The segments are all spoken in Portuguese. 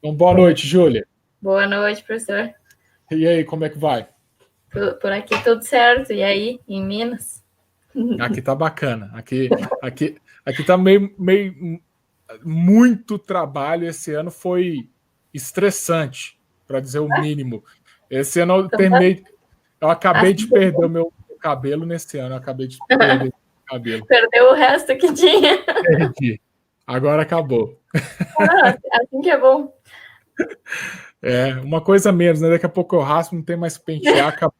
Então, boa noite, Júlia. Boa noite, professor. E aí, como é que vai? Por aqui tudo certo. E aí, em Minas? Aqui tá bacana. Aqui tá meio muito trabalho. Esse ano foi estressante, para dizer o mínimo. Esse ano eu acabei de perder o meu cabelo nesse ano. Eu acabei de perder o cabelo. Perdeu o resto que tinha. Perdi. Agora acabou. Assim que é bom. É, uma coisa menos, né? Daqui a pouco eu raspo, não tem mais pentear, acabou.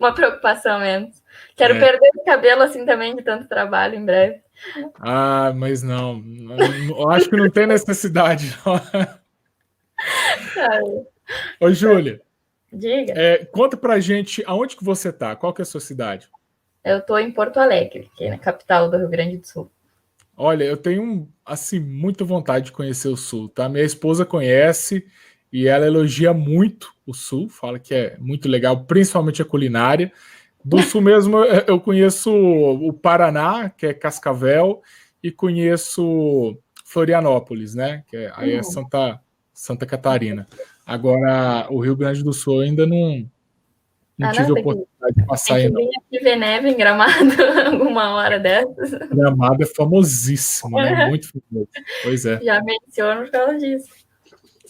Uma preocupação menos. Quero perder o cabelo assim também, de tanto trabalho em breve. Ah, mas não. Eu acho que não tem necessidade, não. Ô, Júlia. Diga. Conta pra gente aonde que você tá, qual que é a sua cidade? Eu tô em Porto Alegre, que é na capital do Rio Grande do Sul. Olha, eu tenho, assim, muita vontade de conhecer o Sul, tá? Minha esposa conhece e ela elogia muito o Sul, fala que é muito legal, principalmente a culinária. Do Sul mesmo, eu conheço o Paraná, que é Cascavel, e conheço Florianópolis, né? Aí é Santa Catarina. Agora, o Rio Grande do Sul eu ainda não tive a oportunidade de passar aí. Tem que vir aqui ver neve em Gramado alguma hora dessas. Gramado é famosíssimo, né? Muito famoso. Pois é. Já menciono por causa disso.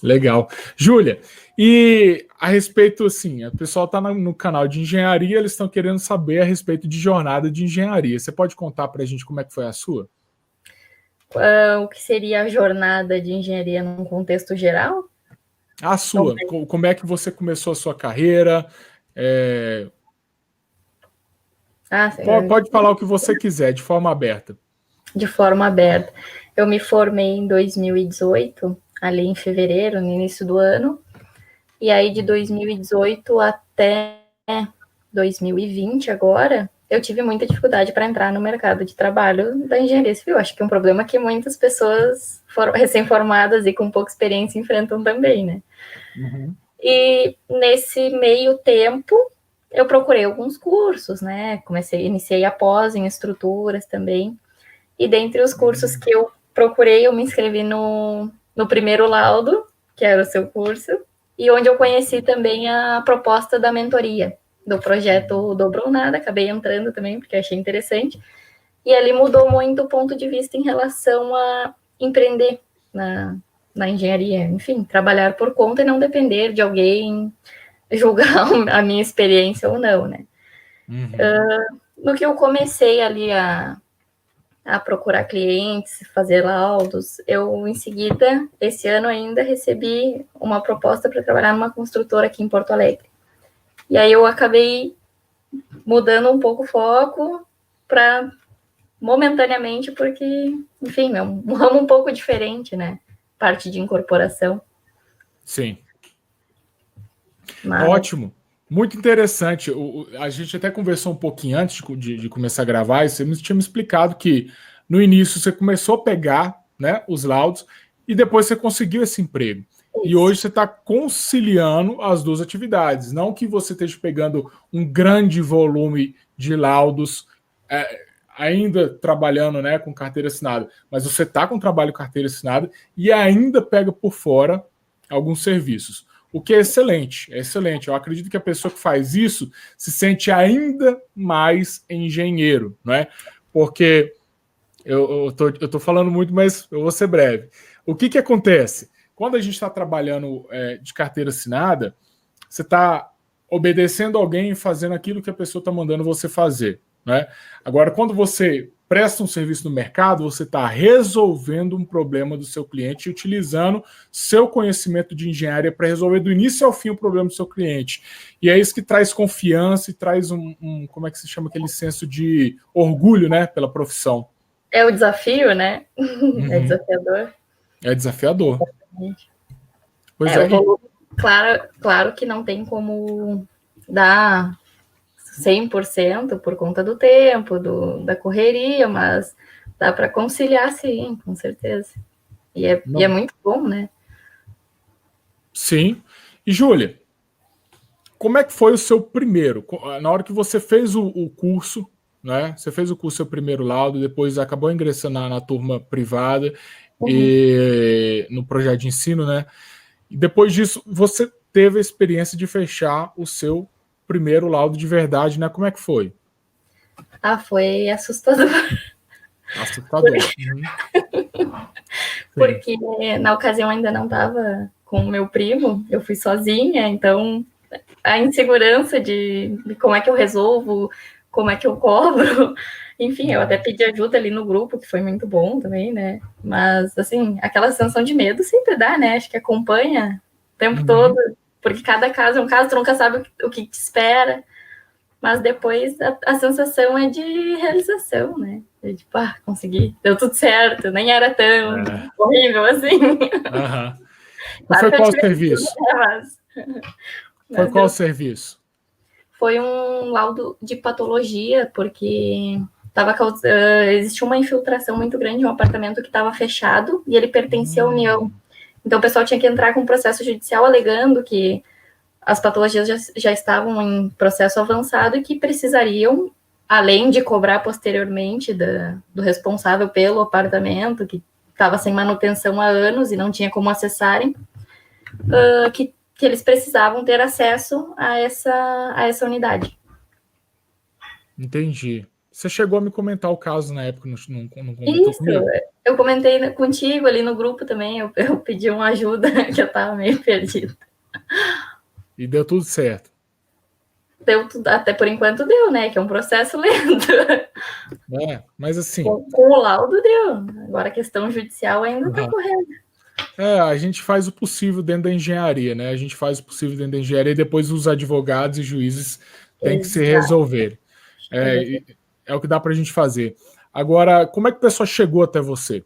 Legal. Júlia, e a respeito, assim, o pessoal está no canal de engenharia, eles estão querendo saber a respeito de jornada de engenharia. Você pode contar para a gente como é que foi a sua? O que seria a jornada de engenharia num contexto geral? A sua. Como é que você começou a sua carreira? Pode falar o que você quiser, de forma aberta. De forma aberta. Eu me formei em 2018, ali em fevereiro, no início do ano. E aí, de 2018 até 2020, agora, eu tive muita dificuldade para entrar no mercado de trabalho da engenharia civil. Acho que é um problema que muitas pessoas recém-formadas e com pouca experiência enfrentam também, né? Uhum. E nesse meio tempo, eu procurei alguns cursos, né? Iniciei a pós em estruturas também. E dentre os cursos que eu procurei, eu me inscrevi no primeiro laudo, que era o seu curso, e onde eu conheci também a proposta da mentoria, do projeto Dobrou Nada, acabei entrando também, porque achei interessante, e ali mudou muito o ponto de vista em relação a empreender na engenharia, enfim, trabalhar por conta e não depender de alguém julgar a minha experiência ou não, né? Uhum. No que eu comecei ali a procurar clientes, fazer laudos. Eu, em seguida, esse ano ainda recebi uma proposta para trabalhar numa construtora aqui em Porto Alegre. E aí eu acabei mudando um pouco o foco para momentaneamente, porque, enfim, é um ramo um pouco diferente, né? Parte de incorporação. Sim. Ótimo. Muito interessante. A gente até conversou um pouquinho antes de começar a gravar, e você tinha me explicado que no início você começou a pegar, né, os laudos e depois você conseguiu esse emprego. Isso. E hoje você está conciliando as duas atividades. Não que você esteja pegando um grande volume de laudos, ainda trabalhando, né, com carteira assinada, mas você está com trabalho carteira assinada e ainda pega por fora alguns serviços. O que é excelente, é excelente. Eu acredito que a pessoa que faz isso se sente ainda mais engenheiro, não é? Porque eu tô falando muito, mas eu vou ser breve. O que acontece? Quando a gente está trabalhando de carteira assinada, você está obedecendo alguém e fazendo aquilo que a pessoa está mandando você fazer, né? Agora, quando você presta um serviço no mercado, você está resolvendo um problema do seu cliente e utilizando seu conhecimento de engenharia para resolver do início ao fim o problema do seu cliente. E é isso que traz confiança e traz como é que se chama aquele senso de orgulho, né, pela profissão. É o desafio, né? Uhum. É desafiador. É desafiador. Pois é. Claro que não tem como dar 100% por conta do tempo, da correria, mas dá para conciliar, sim, com certeza. E é muito bom, né? Sim. E, Júlia, como é que foi o seu primeiro? Na hora que você fez o curso, né? Você fez o curso, seu primeiro laudo, depois acabou ingressando na turma privada. e no projeto de ensino, né? E depois disso, você teve a experiência de fechar o seu primeiro laudo de verdade, né? Como é que foi? Foi assustador. Assustador. Porque na ocasião ainda não estava com o meu primo, eu fui sozinha, então a insegurança de como é que eu resolvo, como é que eu cobro, enfim, eu até pedi ajuda ali no grupo, que foi muito bom também, né? Mas, assim, aquela sensação de medo sempre dá, né? Acho que acompanha o tempo todo, porque cada caso é um caso, tu nunca sabe o que te espera, mas depois a sensação é de realização, né? É tipo, consegui, deu tudo certo, nem era tão horrível assim. Claro, foi qual o serviço? Foi qual o serviço? Foi um laudo de patologia, porque existia uma infiltração muito grande em um apartamento que estava fechado e ele pertencia à União. Então o pessoal tinha que entrar com um processo judicial alegando que as patologias já estavam em processo avançado e que precisariam, além de cobrar posteriormente do responsável pelo apartamento, que estava sem manutenção há anos e não tinha como acessarem, que eles precisavam ter acesso a essa unidade. Entendi. Você chegou a me comentar o caso na época, não comentou Isso, comigo? Eu comentei contigo ali no grupo também, eu pedi uma ajuda, que eu estava meio perdida. E deu tudo certo. Deu tudo, até por enquanto deu, né? Que é um processo lento. Mas assim... Com o laudo deu. Agora a questão judicial ainda está correndo. A gente faz o possível dentro da engenharia, né? A gente faz o possível dentro da engenharia e depois os advogados e juízes têm que se resolver. É o que dá para a gente fazer. Agora, como é que o pessoal chegou até você?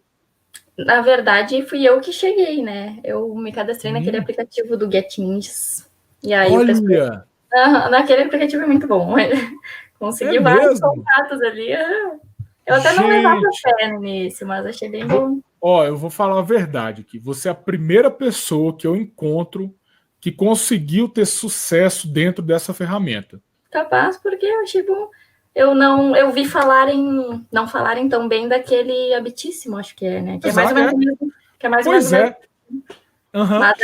Na verdade, fui eu que cheguei, né? Eu me cadastrei naquele aplicativo do GetNinjas. E aí Olha! o pessoal... naquele aplicativo é muito bom. Consegui vários contatos ali. Eu até não levava fé no início, mas achei bem bom. Eu vou falar a verdade aqui. Você é a primeira pessoa que eu encontro que conseguiu ter sucesso dentro dessa ferramenta. Capaz, porque eu achei bom. Eu vi não falarem tão bem daquele Habitíssimo, acho que é, né? Que é mais ou menos o mesmo. Que é mais ou menos Mas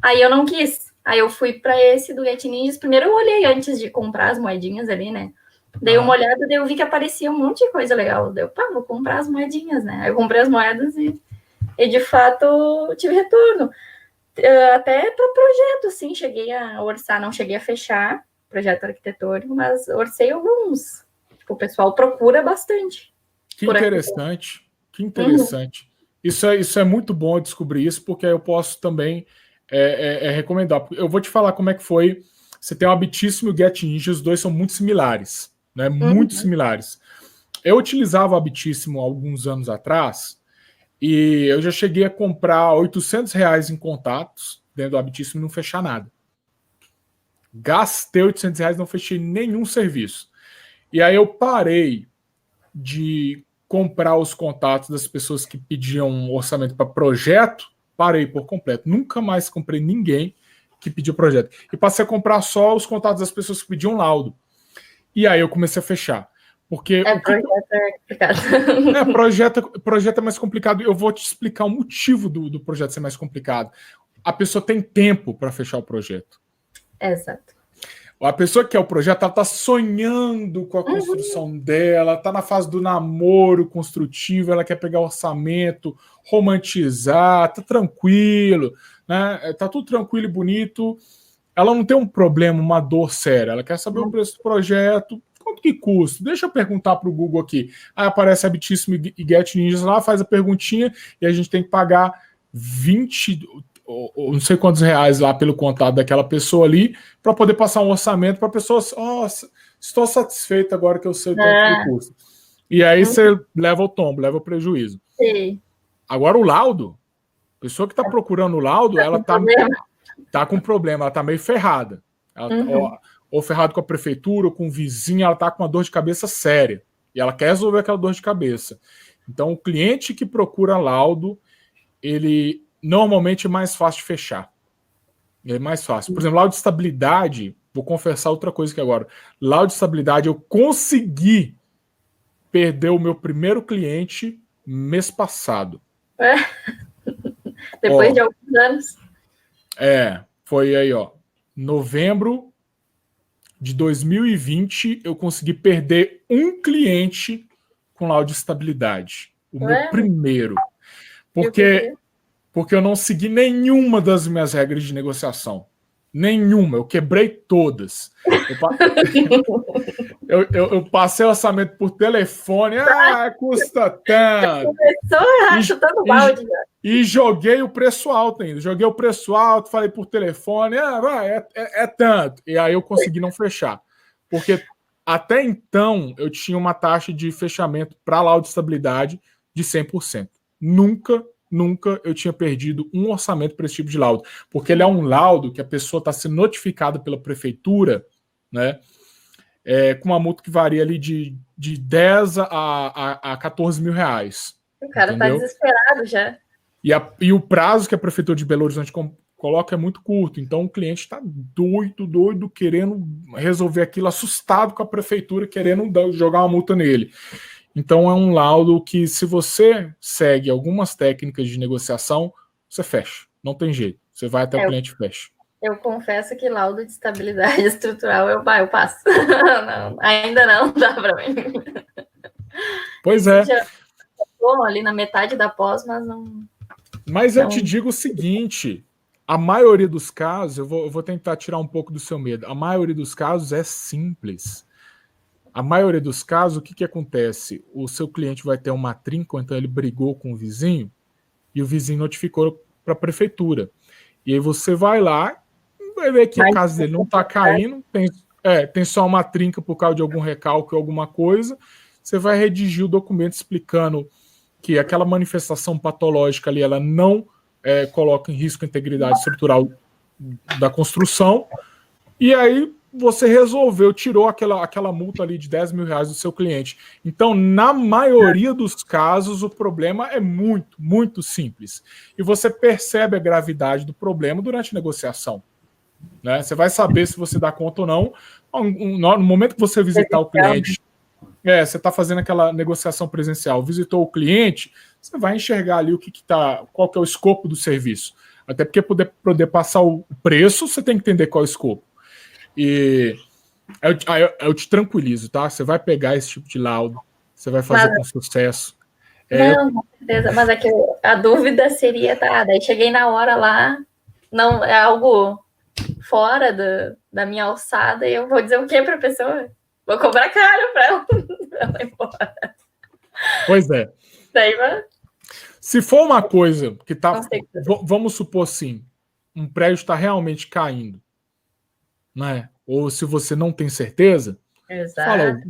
aí eu não quis. Aí eu fui para esse do GetNinjas. Primeiro eu olhei antes de comprar as moedinhas ali, né? Dei uma olhada, daí eu vi que aparecia um monte de coisa legal. Daí eu, vou comprar as moedinhas, né? Aí eu comprei as moedas e de fato tive retorno. Até para projeto, assim, cheguei a orçar, não cheguei a fechar projeto arquitetônico, mas orcei alguns. Tipo, o pessoal procura bastante. Que interessante, que interessante. Isso é muito bom descobrir isso, porque aí eu posso também recomendar. Eu vou te falar como é que foi. Você tem o Habitíssimo e o GetNinja, os dois são muito similares, né? Muito similares. Eu utilizava o Habitíssimo alguns anos atrás e eu já cheguei a comprar R$800 em contatos dentro do Habitíssimo e não fechar nada. Gastei R$800, não fechei nenhum serviço. E aí eu parei de comprar os contatos das pessoas que pediam um orçamento para projeto, parei por completo. Nunca mais comprei ninguém que pediu projeto. E passei a comprar só os contatos das pessoas que pediam laudo. E aí eu comecei a fechar. Porque projeto é complicado. Projeto é mais complicado. Eu vou te explicar o motivo do projeto ser mais complicado. A pessoa tem tempo para fechar o projeto. Exato. A pessoa que quer o projeto, ela está sonhando com a construção dela, está na fase do namoro construtivo, ela quer pegar orçamento, romantizar, tá tranquilo, né? Tá tudo tranquilo e bonito. Ela não tem um problema, uma dor séria. Ela quer saber o preço do projeto, quanto que custa. Deixa eu perguntar para o Google aqui. Aí aparece Habitíssimo e GetNinjas lá, faz a perguntinha e a gente tem que pagar 20... ou não sei quantos reais lá pelo contato daquela pessoa ali, para poder passar um orçamento para a pessoa, estou satisfeito agora que eu sei o quanto que custa. E aí você leva o tombo, leva o prejuízo. Sim. Agora o laudo, a pessoa que está procurando o laudo, ela tá com problema, ela tá meio ferrada. Ela ou ferrada com a prefeitura, ou com o vizinho, ela tá com uma dor de cabeça séria. E ela quer resolver aquela dor de cabeça. Então o cliente que procura laudo, ele normalmente é mais fácil de fechar. É mais fácil. Por exemplo, laudo de estabilidade, vou confessar outra coisa aqui agora. Laudo de estabilidade, eu consegui perder o meu primeiro cliente mês passado. É. Depois Ó, de alguns anos. Foi aí, ó. Novembro de 2020, eu consegui perder um cliente com laudo de estabilidade. O meu Ué, primeiro. e o que que Porque, deu? porque eu não segui nenhuma das minhas regras de negociação. Nenhuma. Eu quebrei todas. Eu, eu passei o orçamento por telefone. Custa tanto. Começou E, chutando e, balde já. e joguei o preço alto ainda. Joguei o preço alto, falei por telefone, é tanto. E aí eu consegui não fechar. Porque até então eu tinha uma taxa de fechamento para laudo de estabilidade de 100%. Nunca eu tinha perdido um orçamento para esse tipo de laudo. Porque ele é um laudo que a pessoa está sendo notificada pela prefeitura, né? Com uma multa que varia ali de 10 a 14 mil reais. O cara tá Entendeu? desesperado já. E o prazo que a Prefeitura de Belo Horizonte coloca é muito curto. Então o cliente está doido, querendo resolver aquilo, assustado com a Prefeitura, querendo jogar uma multa nele. Então é um laudo que, se você segue algumas técnicas de negociação, você fecha. Não tem jeito. Você vai até o cliente e fecha. Eu confesso que laudo de estabilidade estrutural eu passo. Não, ainda não dá para mim. Pois é. Já estou ali na metade da pós, mas não. Mas eu te digo o seguinte: a maioria dos casos, eu vou tentar tirar um pouco do seu medo. A maioria dos casos é simples. A maioria dos casos, o que acontece? O seu cliente vai ter uma trinca, ou então ele brigou com o vizinho, e o vizinho notificou para a prefeitura. E aí você vai lá, vai ver que a casa dele não está caindo, tem só uma trinca por causa de algum recalque ou alguma coisa. Você vai redigir o documento explicando que aquela manifestação patológica ali, ela não coloca em risco a integridade estrutural da construção. E aí você resolveu, tirou aquela multa ali de 10 mil reais do seu cliente. Então, na maioria dos casos, o problema é muito simples. E você percebe a gravidade do problema durante a negociação. Né? Você vai saber se você dá conta ou não. No momento que você visitar o cliente, você está fazendo aquela negociação presencial, visitou o cliente, você vai enxergar ali qual que é o escopo do serviço. Até porque poder passar o preço, você tem que entender qual é o escopo. E eu te tranquilizo, tá? Você vai pegar esse tipo de laudo, você vai fazer com sucesso. Não, com certeza. Mas é que a dúvida seria, tá, daí cheguei na hora lá, não é algo fora da minha alçada, e eu vou dizer o que para a pessoa? Vou cobrar caro para ela ir embora. Pois é. Daí vai. Se for uma coisa que tá. Vamos supor assim, um prédio está realmente caindo, né? Ou se você não tem certeza, fala,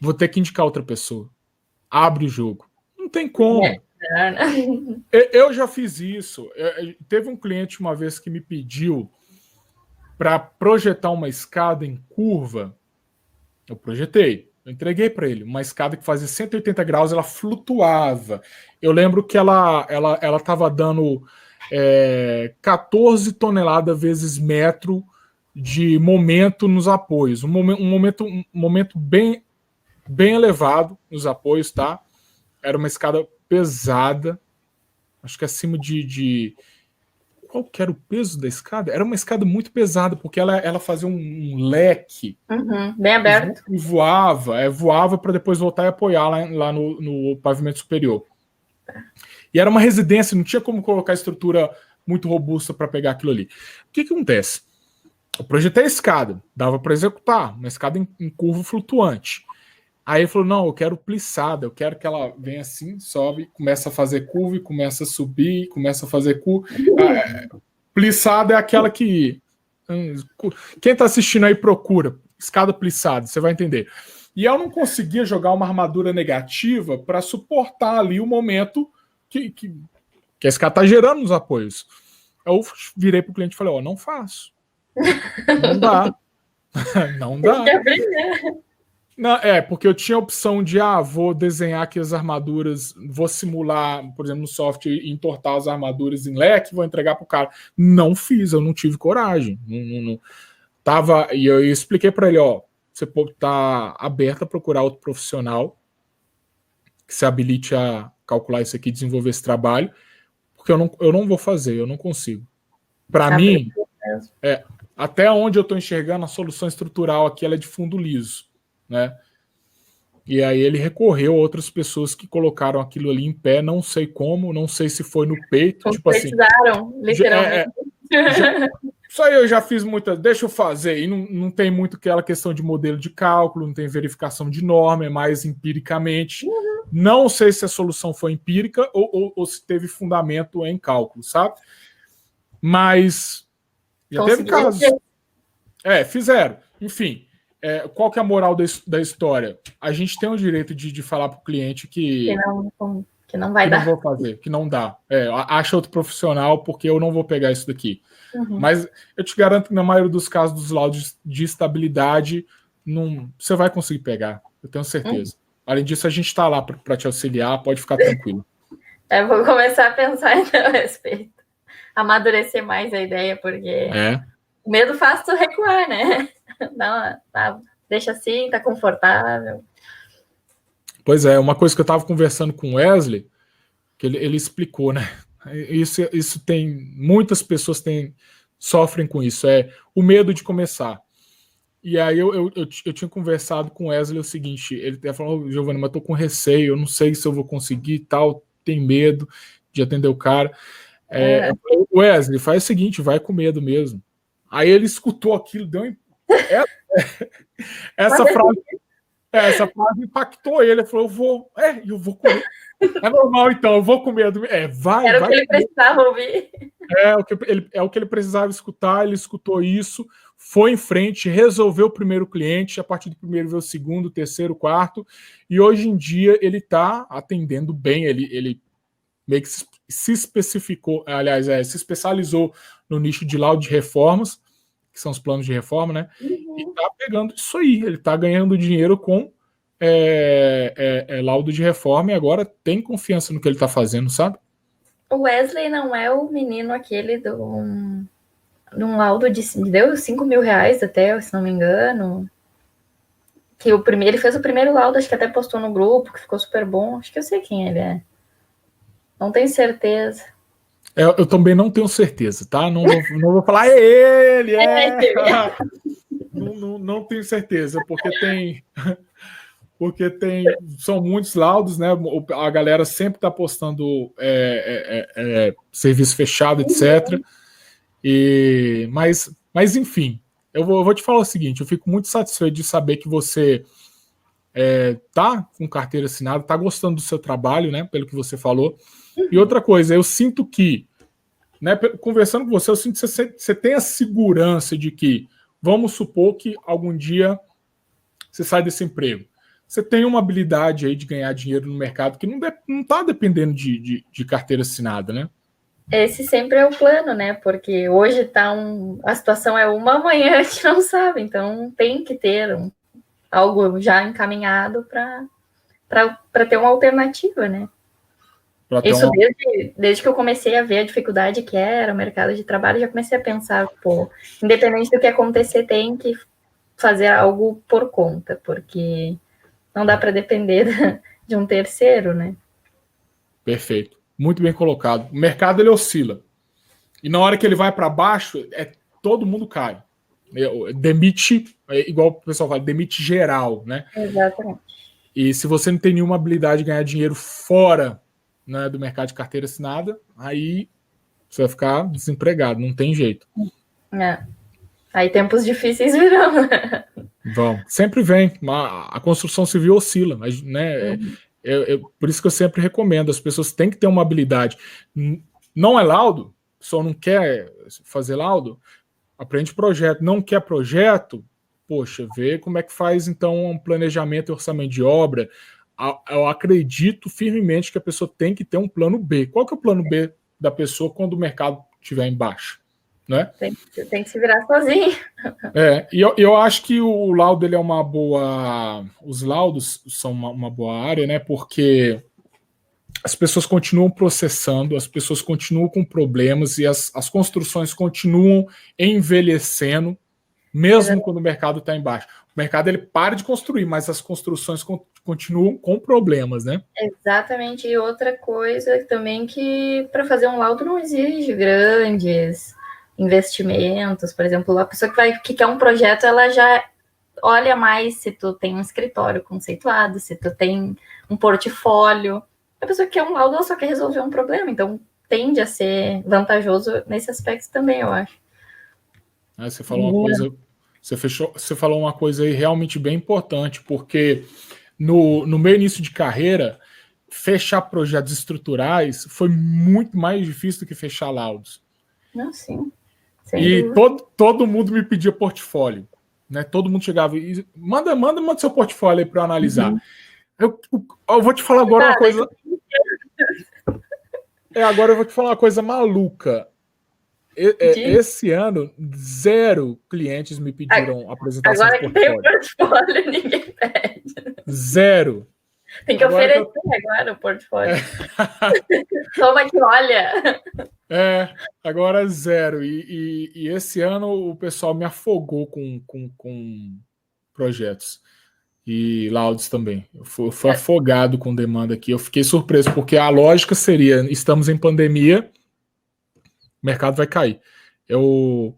vou ter que indicar outra pessoa. Abre o jogo. Não tem como. Eu já fiz isso. Teve um cliente uma vez que me pediu para projetar uma escada em curva. Eu projetei. Eu entreguei para ele uma escada que fazia 180 graus, ela flutuava. Eu lembro que ela estava dando 14 toneladas vezes metro de momento nos apoios. Um momento bem elevado nos apoios, tá? Era uma escada pesada, acho que acima de qual que era o peso da escada? Era uma escada muito pesada, porque ela fazia um leque bem aberto. E voava para depois voltar e apoiar lá no pavimento superior. E era uma residência, não tinha como colocar estrutura muito robusta para pegar aquilo ali. O que acontece? Eu projetei a escada, dava para executar, uma escada em curva flutuante. Aí ele falou, não, eu quero plissada, eu quero que ela venha assim, sobe, começa a fazer curva, começa a subir, começa a fazer curva. Plissada é aquela que... Quem está assistindo aí procura, escada plissada, você vai entender. E eu não conseguia jogar uma armadura negativa para suportar ali o momento que a escada está gerando nos apoios. Eu virei para o cliente e falei, não faço. Não dá. Não dá. Não, porque eu tinha a opção de vou desenhar aqui as armaduras, vou simular, por exemplo, no software, entortar as armaduras em leque, vou entregar para o cara. Não fiz, eu não tive coragem. Não. E eu expliquei para ele, você pode estar aberto a procurar outro profissional que se habilite a calcular isso aqui, desenvolver esse trabalho, porque eu não vou fazer, eu não consigo. Para mim, até onde eu estou enxergando, a solução estrutural aqui ela é de fundo liso, né? E aí ele recorreu a outras pessoas que colocaram aquilo ali em pé, não sei como, não sei se foi no peito, tipo assim. Literalmente. Isso aí eu já fiz muitas, deixa eu fazer, e não tem muito aquela questão de modelo de cálculo, não tem verificação de norma, é mais empiricamente. Não sei se a solução foi empírica ou se teve fundamento em cálculo, sabe? Mas já teve casos. Fizeram. Enfim, qual que é a moral da história? A gente tem o direito de falar para o cliente que não vai dar. Não vou fazer, que não dá. Acha outro profissional, porque eu não vou pegar isso daqui. Mas eu te garanto que na maioria dos casos dos laudos de estabilidade, você vai conseguir pegar, eu tenho certeza. Além disso, a gente está lá para te auxiliar, pode ficar tranquilo. Vou começar a pensar então, a respeito. Amadurecer mais a ideia, porque o medo faz tu recuar, né? Deixa assim, tá confortável. Pois é, uma coisa que eu estava conversando com o Wesley, que ele explicou, né? Isso tem. Muitas pessoas sofrem com isso, o medo de começar. E aí eu tinha conversado com o Wesley o seguinte: ele até falou, Giovanni, mas eu tô com receio, eu não sei se eu vou conseguir e tal, tem medo de atender o cara. Eu falei, Wesley, faz o seguinte, vai com medo mesmo. Aí ele escutou aquilo, deu essa frase impactou ele. Ele falou, eu vou com medo. É normal, então, eu vou com medo. Vai. Era o que ele precisava ouvir. O que ele precisava escutar, ele escutou isso, foi em frente, resolveu o primeiro cliente, a partir do primeiro veio o segundo, terceiro, quarto, e hoje em dia ele está atendendo bem, ele meio que se especificou, aliás, se especializou no nicho de laudo de reformas, que são os planos de reforma, né? E está pegando isso aí, ele está ganhando dinheiro com laudo de reforma e agora tem confiança no que ele está fazendo, sabe? O Wesley não é o menino aquele de um laudo deu R$5.000 até, se não me engano. Que ele fez o primeiro laudo, acho que até postou no grupo, que ficou super bom. Acho que eu sei quem ele é. Não tenho certeza. Eu também não tenho certeza, tá? Não vou falar, ele! Não tenho certeza, porque são muitos laudos, né? A galera sempre está postando serviço fechado, etc. Mas enfim, eu vou te falar o seguinte: eu fico muito satisfeito de saber que você tá com carteira assinada, tá gostando do seu trabalho, né? Pelo que você falou. E outra coisa, eu sinto que, né, conversando com você, eu sinto que você tem a segurança de que, vamos supor que algum dia você sai desse emprego. Você tem uma habilidade aí de ganhar dinheiro no mercado que não está dependendo de carteira assinada, né? Esse sempre é o plano, né? Porque hoje a situação é uma, amanhã a gente não sabe. Então tem que ter algo já encaminhado para ter uma alternativa, né? Isso desde que eu comecei a ver a dificuldade que era o mercado de trabalho, já comecei a pensar, independente do que acontecer, tem que fazer algo por conta, porque não dá para depender de um terceiro, né? Perfeito. Muito bem colocado. O mercado, ele oscila. E na hora que ele vai para baixo, todo mundo cai. Demite, igual o pessoal fala, demite geral, né? Exatamente. E se você não tem nenhuma habilidade de ganhar dinheiro fora, né, do mercado de carteira assinada, aí você vai ficar desempregado, não tem jeito. Aí tempos difíceis virão. Vão, sempre vem. A construção civil oscila, mas, né? Por isso que eu sempre recomendo, as pessoas têm que ter uma habilidade. Não é laudo, só não quer fazer laudo, aprende projeto. Não quer projeto, poxa, vê como é que faz então um planejamento e orçamento de obra. Eu acredito firmemente que a pessoa tem que ter um plano B. Qual que é o plano B da pessoa quando o mercado estiver em baixa? Né? Tem que se virar sozinho. E eu acho que o laudo ele é uma boa. Os laudos são uma boa área, né? Porque as pessoas continuam processando, as pessoas continuam com problemas e as construções continuam envelhecendo, mesmo quando o mercado está embaixo. O mercado ele para de construir, mas as construções continuam com problemas, né? Exatamente. E outra coisa também que para fazer um laudo não exige grandes investimentos. Por exemplo, a pessoa que quer um projeto, ela já olha mais se tu tem um escritório conceituado, se tu tem um portfólio. A pessoa que quer um laudo, ela só quer resolver um problema. Então, tende a ser vantajoso nesse aspecto também, eu acho. Você falou uma coisa, você falou uma coisa aí realmente bem importante, porque no meu início de carreira, fechar projetos estruturais foi muito mais difícil do que fechar laudos. Não, sim. E todo mundo me pedia portfólio. Né? Todo mundo chegava e manda seu portfólio aí para eu analisar. Uhum. Eu vou te falar agora uma coisa. Agora eu vou te falar uma coisa maluca. Esse ano, 0 clientes me pediram apresentação de portfólio. Agora que tem o portfólio, ninguém pede. 0. Tem que oferecer agora o portfólio. Toma que olha. Agora 0. E esse ano o pessoal me afogou com projetos. E laudos também. Eu fui afogado com demanda aqui. Eu fiquei surpreso, porque a lógica seria: estamos em pandemia, o mercado vai cair. Pior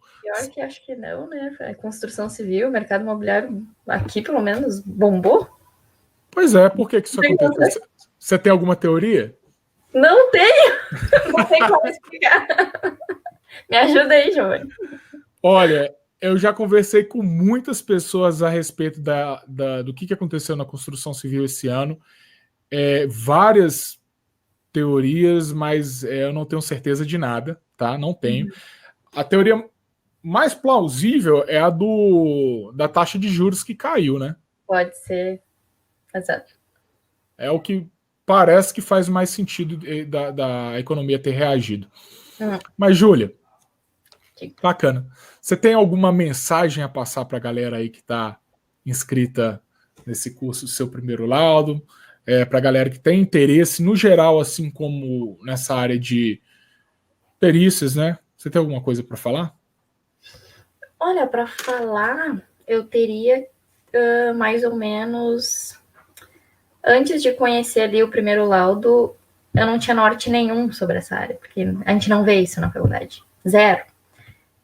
que acho que não, né? A construção civil, o mercado imobiliário aqui, pelo menos, bombou. Pois é, por que isso aconteceu? Você tem alguma teoria? Não tenho! Não sei como explicar. Me ajuda aí, Giovanni. Olha, eu já conversei com muitas pessoas a respeito do que aconteceu na construção civil esse ano. Várias teorias, mas eu não tenho certeza de nada, tá? Não tenho. A teoria mais plausível é a da taxa de juros que caiu, né? Pode ser. Exato. É o que parece que faz mais sentido da economia ter reagido. Mas, Júlia, bacana. Você tem alguma mensagem a passar para a galera aí que está inscrita nesse curso, seu primeiro laudo? Para a galera que tem interesse, no geral, assim como nessa área de perícias, né? Você tem alguma coisa para falar? Olha, para falar, eu teria mais ou menos... Antes de conhecer ali o primeiro laudo, eu não tinha norte nenhum sobre essa área, porque a gente não vê isso na faculdade. 0.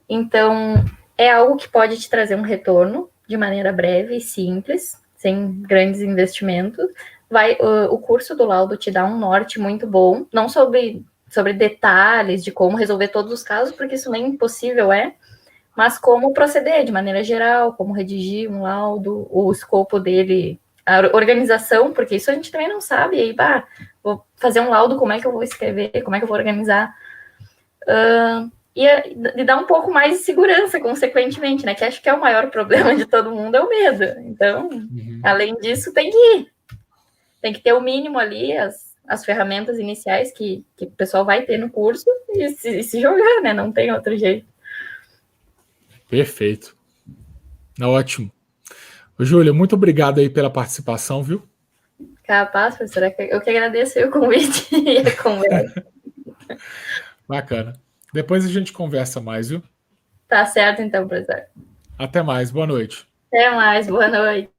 Então, é algo que pode te trazer um retorno de maneira breve e simples, sem grandes investimentos. O curso do laudo te dá um norte muito bom, não sobre detalhes de como resolver todos os casos, porque isso nem impossível mas como proceder de maneira geral, como redigir um laudo, o escopo dele, a organização, porque isso a gente também não sabe. E aí, vou fazer um laudo, como é que eu vou escrever, como é que eu vou organizar? E dá um pouco mais de segurança, consequentemente, né? Que acho que é o maior problema de todo mundo, é o medo. Então, além disso, tem que ter o mínimo ali, as ferramentas iniciais que o pessoal vai ter no curso e se jogar, né? Não tem outro jeito. Perfeito. Ótimo. Júlia, muito obrigado aí pela participação, viu? Capaz, professora. Eu que agradeço o convite e a conversa. Bacana. Depois a gente conversa mais, viu? Tá certo, então, professor. Até mais. Boa noite. Até mais. Boa noite.